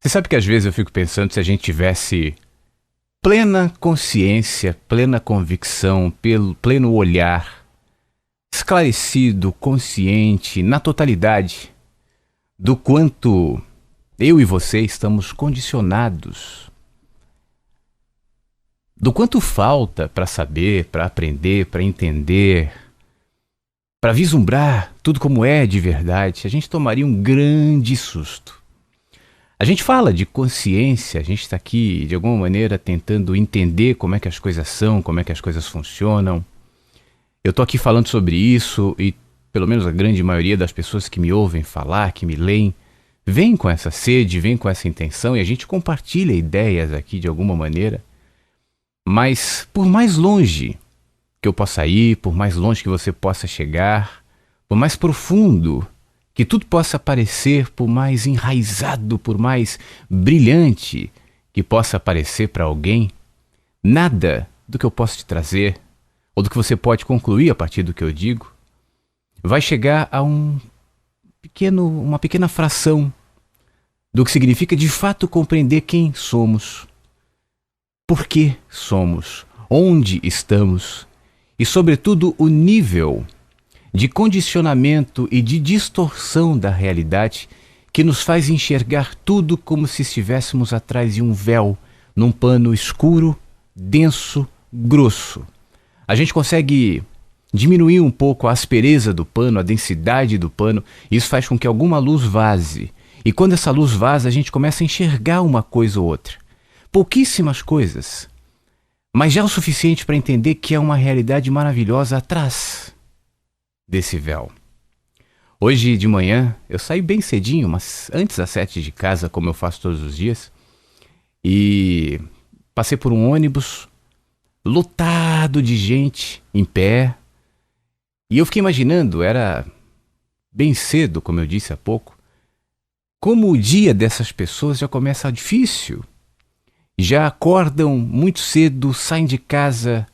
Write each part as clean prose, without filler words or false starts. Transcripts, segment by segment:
Você sabe que às vezes eu fico pensando se a gente tivesse plena consciência, plena convicção, pleno olhar, esclarecido, consciente, na totalidade, do quanto eu e você estamos condicionados, do quanto falta para saber, para aprender, para entender, para vislumbrar tudo como é de verdade, a gente tomaria um grande susto. A gente fala de consciência, a gente está aqui de alguma maneira tentando entender como é que as coisas são, como é que as coisas funcionam. Eu estou aqui falando sobre isso e pelo menos a grande maioria das pessoas que me ouvem falar, que me leem, vem com essa sede, vem com essa intenção e a gente compartilha ideias aqui de alguma maneira. Mas por mais longe que eu possa ir, por mais longe que você possa chegar, por mais profundo que tudo possa parecer, por mais enraizado, por mais brilhante que possa parecer para alguém, nada do que eu posso te trazer, ou do que você pode concluir a partir do que eu digo, vai chegar a uma pequena fração do que significa de fato compreender quem somos, por que somos, onde estamos e, sobretudo, o nível de condicionamento e de distorção da realidade que nos faz enxergar tudo como se estivéssemos atrás de um véu, num pano escuro, denso, grosso. A gente consegue diminuir um pouco a aspereza do pano, a densidade do pano, e isso faz com que alguma luz vaze. E quando essa luz vaza, a gente começa a enxergar uma coisa ou outra. Pouquíssimas coisas, mas já o suficiente para entender que é uma realidade maravilhosa atrás desse véu. Hoje de manhã eu saí bem cedinho, mas antes das 7 de casa, como eu faço todos os dias, e passei por um ônibus lotado de gente em pé, e eu fiquei imaginando, era bem cedo, como eu disse há pouco, como o dia dessas pessoas já começa difícil. Já acordam muito cedo, saem de casa.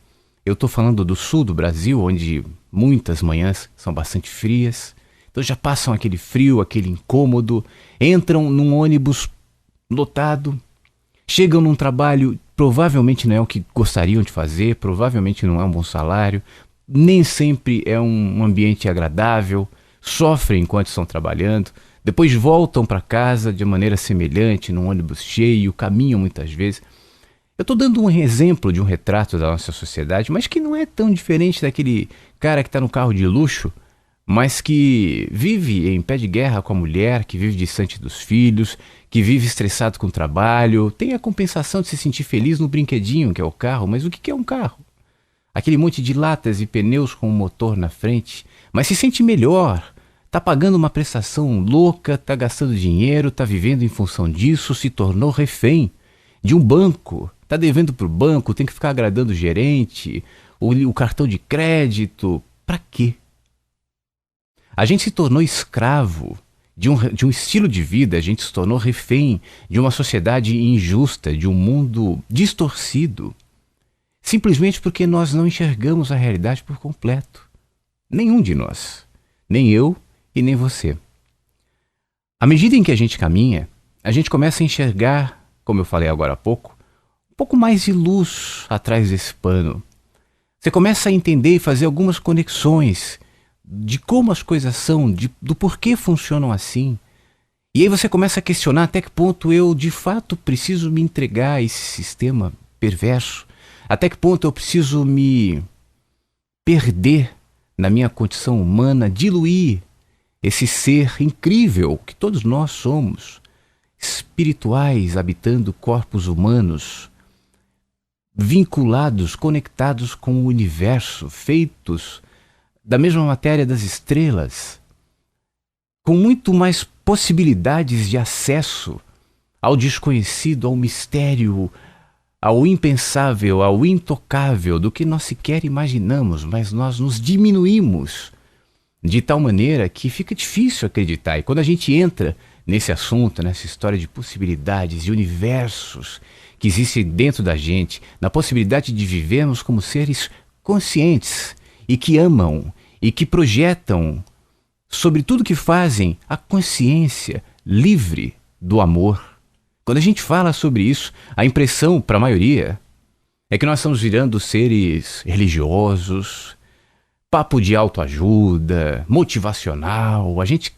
Eu estou falando do sul do Brasil, onde muitas manhãs são bastante frias. Então já passam aquele frio, aquele incômodo, entram num ônibus lotado, chegam num trabalho, provavelmente não é o que gostariam de fazer, provavelmente não é um bom salário, nem sempre é um ambiente agradável, sofrem enquanto estão trabalhando, depois voltam para casa de maneira semelhante, num ônibus cheio, caminham muitas vezes. Eu estou dando um exemplo de um retrato da nossa sociedade, mas que não é tão diferente daquele cara que está no carro de luxo, mas que vive em pé de guerra com a mulher, que vive distante dos filhos, que vive estressado com o trabalho, tem a compensação de se sentir feliz no brinquedinho que é o carro, mas o que é um carro? Aquele monte de latas e pneus com um motor na frente, mas se sente melhor. Está pagando uma prestação louca, está gastando dinheiro, está vivendo em função disso, se tornou refém de um banco, está devendo para o banco, tem que ficar agradando o gerente, o cartão de crédito. Para quê? A gente se tornou escravo de um estilo de vida, a gente se tornou refém de uma sociedade injusta, de um mundo distorcido, simplesmente porque nós não enxergamos a realidade por completo. Nenhum de nós, nem eu, e nem você. À medida em que a gente caminha, a gente começa a enxergar, como eu falei agora há pouco, um pouco mais de luz atrás desse pano. Você começa a entender e fazer algumas conexões de como as coisas são, do porquê funcionam assim. E aí você começa a questionar até que ponto eu de fato preciso me entregar a esse sistema perverso, até que ponto eu preciso me perder na minha condição humana, diluir esse ser incrível que todos nós somos, espirituais, habitando corpos humanos, vinculados, conectados com o universo, feitos da mesma matéria das estrelas, com muito mais possibilidades de acesso ao desconhecido, ao mistério, ao impensável, ao intocável, do que nós sequer imaginamos, mas nós nos diminuímos de tal maneira que fica difícil acreditar. E quando a gente entra nesse assunto, nessa história de possibilidades, de universos que existem dentro da gente, na possibilidade de vivermos como seres conscientes e que amam e que projetam sobre tudo que fazem a consciência livre do amor, Quando a gente fala sobre isso, a impressão para a maioria é que nós estamos virando seres religiosos, papo de autoajuda, motivacional. A gente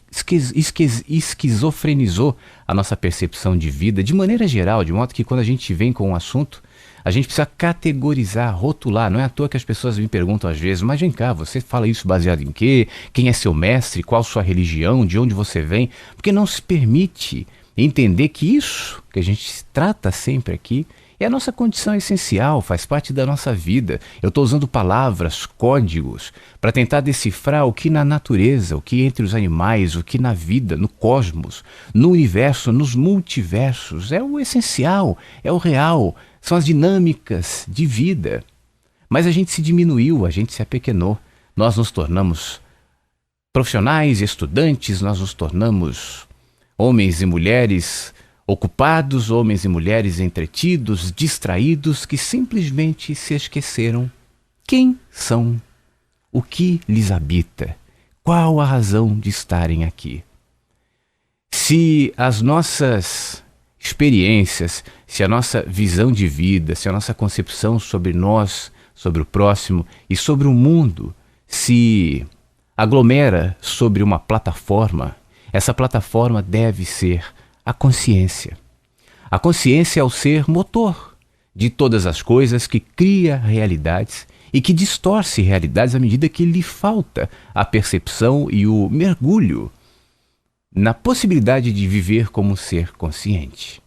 esquizofrenizou a nossa percepção de vida de maneira geral, de modo que quando a gente vem com um assunto, a gente precisa categorizar, rotular. Não é à toa que as pessoas me perguntam às vezes, mas vem cá, você fala isso baseado em quê? Quem é seu mestre? Qual sua religião? De onde você vem? Porque não se permite entender que isso que a gente trata sempre aqui é a nossa condição essencial, faz parte da nossa vida. Eu estou usando palavras, códigos, para tentar decifrar o que na natureza, o que entre os animais, o que na vida, no cosmos, no universo, nos multiversos. É o essencial, é o real, são as dinâmicas de vida. Mas a gente se diminuiu, a gente se apequenou. Nós nos tornamos profissionais, estudantes, nós nos tornamos homens e mulheres ocupados, homens e mulheres entretidos, distraídos, que simplesmente se esqueceram quem são, o que lhes habita, qual a razão de estarem aqui. Se as nossas experiências, se a nossa visão de vida, se a nossa concepção sobre nós, sobre o próximo e sobre o mundo se aglomera sobre uma plataforma, essa plataforma deve ser a consciência. A consciência é o ser motor de todas as coisas, que cria realidades e que distorce realidades à medida que lhe falta a percepção e o mergulho na possibilidade de viver como ser consciente.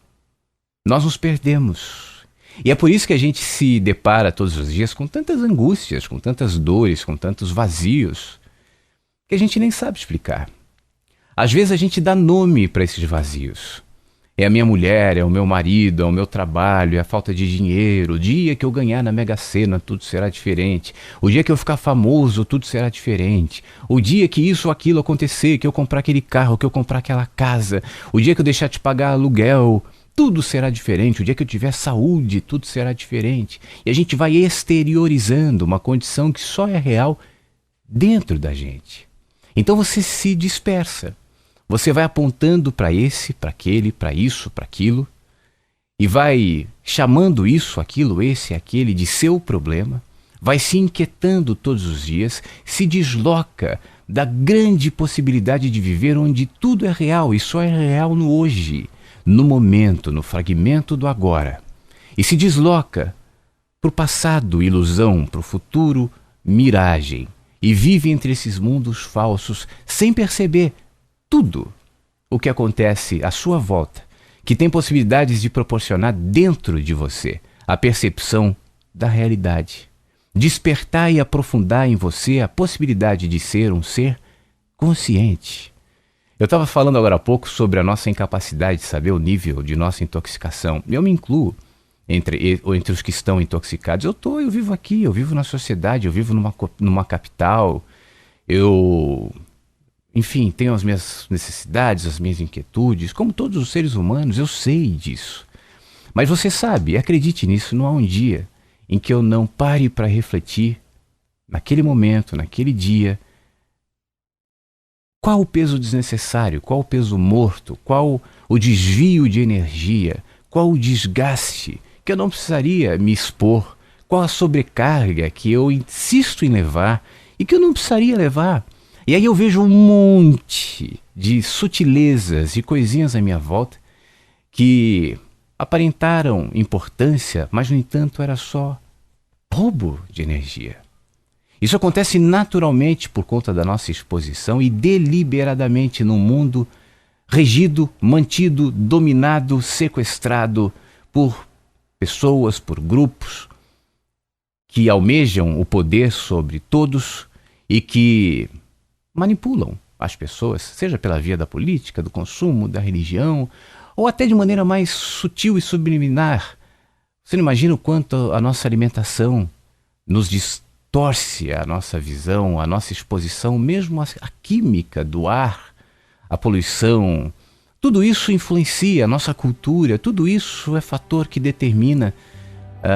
Nós nos perdemos. E é por isso que a gente se depara todos os dias com tantas angústias, com tantas dores, com tantos vazios, que a gente nem sabe explicar. Às vezes a gente dá nome para esses vazios. É a minha mulher, é o meu marido, é o meu trabalho, é a falta de dinheiro. O dia que eu ganhar na Mega Sena, tudo será diferente. O dia que eu ficar famoso, tudo será diferente. O dia que isso ou aquilo acontecer, que eu comprar aquele carro, que eu comprar aquela casa. O dia que eu deixar de pagar aluguel, tudo será diferente. O dia que eu tiver saúde, tudo será diferente. E a gente vai exteriorizando uma condição que só é real dentro da gente. Então você se dispersa. Você vai apontando para esse, para aquele, para isso, para aquilo, e vai chamando isso, aquilo, esse, aquele de seu problema, vai se inquietando todos os dias, se desloca da grande possibilidade de viver onde tudo é real e só é real no hoje, no momento, no fragmento do agora, e se desloca para o passado, ilusão, para o futuro, miragem, e vive entre esses mundos falsos sem perceber tudo o que acontece à sua volta, que tem possibilidades de proporcionar dentro de você a percepção da realidade, despertar e aprofundar em você a possibilidade de ser um ser consciente. Eu estava falando agora há pouco sobre a nossa incapacidade de saber o nível de nossa intoxicação. Eu me incluo entre os que estão intoxicados. Eu vivo aqui, eu vivo na sociedade, eu vivo numa capital, enfim, tenho as minhas necessidades, as minhas inquietudes, como todos os seres humanos, eu sei disso. Mas você sabe, acredite nisso, não há um dia em que eu não pare para refletir, naquele momento, naquele dia, qual o peso desnecessário, qual o peso morto, qual o desvio de energia, qual o desgaste que eu não precisaria me expor, qual a sobrecarga que eu insisto em levar e que eu não precisaria levar. E aí eu vejo um monte de sutilezas e coisinhas à minha volta que aparentaram importância, mas no entanto era só roubo de energia. Isso acontece naturalmente por conta da nossa exposição e deliberadamente num mundo regido, mantido, dominado, sequestrado por pessoas, por grupos que almejam o poder sobre todos e que manipulam as pessoas, seja pela via da política, do consumo, da religião, ou até de maneira mais sutil e subliminar. Você não imagina o quanto a nossa alimentação nos distorce a nossa visão, a nossa exposição, mesmo a química do ar, a poluição. Tudo isso influencia a nossa cultura, tudo isso é fator que determina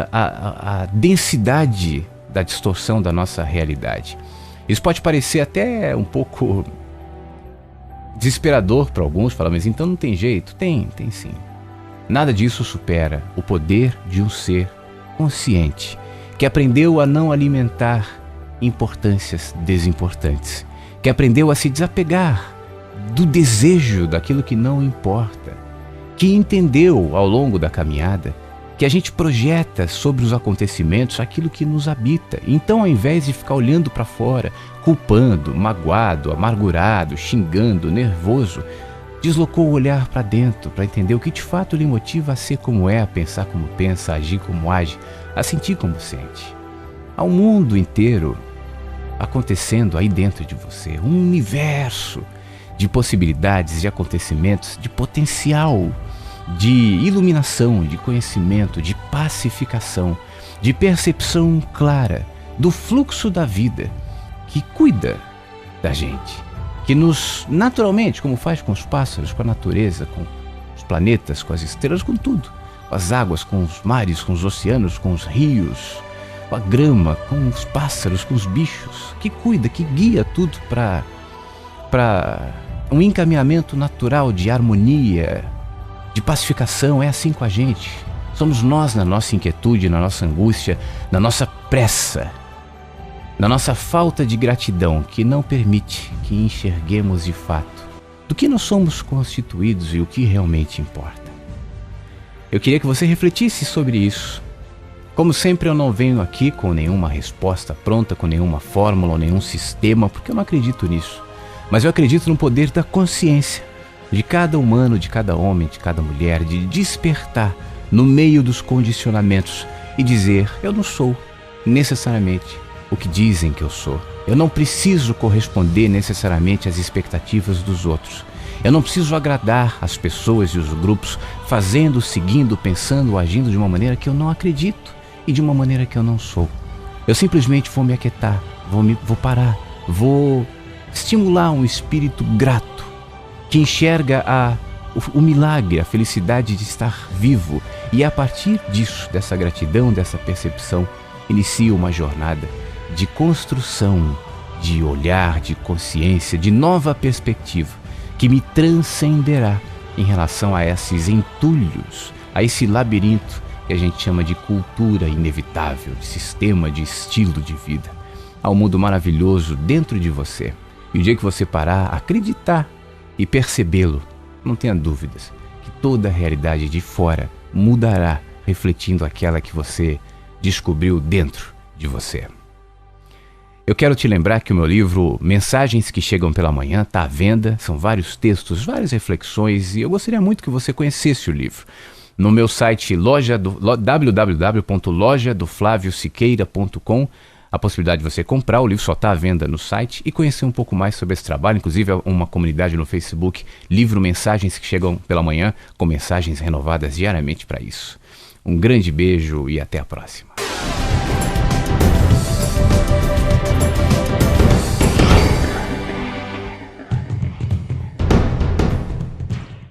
a densidade da distorção da nossa realidade. Isso pode parecer até um pouco desesperador para alguns, falar, mas então não tem jeito? Tem sim. Nada disso supera o poder de um ser consciente, que aprendeu a não alimentar importâncias desimportantes, que aprendeu a se desapegar do desejo daquilo que não importa, que entendeu ao longo da caminhada que a gente projeta sobre os acontecimentos aquilo que nos habita. Então, ao invés de ficar olhando para fora, culpando, magoado, amargurado, xingando, nervoso, deslocou o olhar para dentro para entender o que de fato lhe motiva a ser como é, a pensar como pensa, a agir como age, a sentir como sente. Há um mundo inteiro acontecendo aí dentro de você, um universo de possibilidades, de acontecimentos, de potencial, de iluminação, de conhecimento, de pacificação, de percepção clara do fluxo da vida que cuida da gente, que nos, naturalmente, como faz com os pássaros, com a natureza, com os planetas, com as estrelas, com tudo, com as águas, com os mares, com os oceanos, com os rios, com a grama, com os pássaros, com os bichos, que cuida, que guia tudo para um encaminhamento natural de harmonia, de pacificação. É assim com a gente. Somos nós na nossa inquietude, na nossa angústia, na nossa pressa, na nossa falta de gratidão, que não permite que enxerguemos de fato do que nós somos constituídos e o que realmente importa. Eu queria que você refletisse sobre isso. Como sempre, eu não venho aqui com nenhuma resposta pronta, com nenhuma fórmula ou nenhum sistema, porque eu não acredito nisso. Mas eu acredito no poder da consciência de cada humano, de cada homem, de cada mulher, de despertar no meio dos condicionamentos e dizer: eu não sou necessariamente o que dizem que eu sou. Eu não preciso corresponder necessariamente às expectativas dos outros. Eu não preciso agradar as pessoas e os grupos fazendo, seguindo, pensando, agindo de uma maneira que eu não acredito e de uma maneira que eu não sou. Eu simplesmente vou me aquietar, vou parar, vou estimular um espírito grato que enxerga o milagre, a felicidade de estar vivo, e a partir disso, dessa gratidão, dessa percepção, inicia uma jornada de construção, de olhar, de consciência, de nova perspectiva, que me transcenderá em relação a esses entulhos, a esse labirinto que a gente chama de cultura inevitável, de sistema, de estilo de vida. Há um mundo maravilhoso dentro de você. E o dia que você parar, acreditar e percebê-lo, não tenha dúvidas que toda a realidade de fora mudará, refletindo aquela que você descobriu dentro de você. Eu quero te lembrar que o meu livro Mensagens que Chegam pela Manhã está à venda. São vários textos, várias reflexões, e eu gostaria muito que você conhecesse o livro. No meu site www.lojadoflaviosiqueira.com, a possibilidade de você comprar o livro, só está à venda no site, e conhecer um pouco mais sobre esse trabalho. Inclusive, uma comunidade no Facebook, livro Mensagens que Chegam pela Manhã, com mensagens renovadas diariamente para isso. Um grande beijo e até a próxima.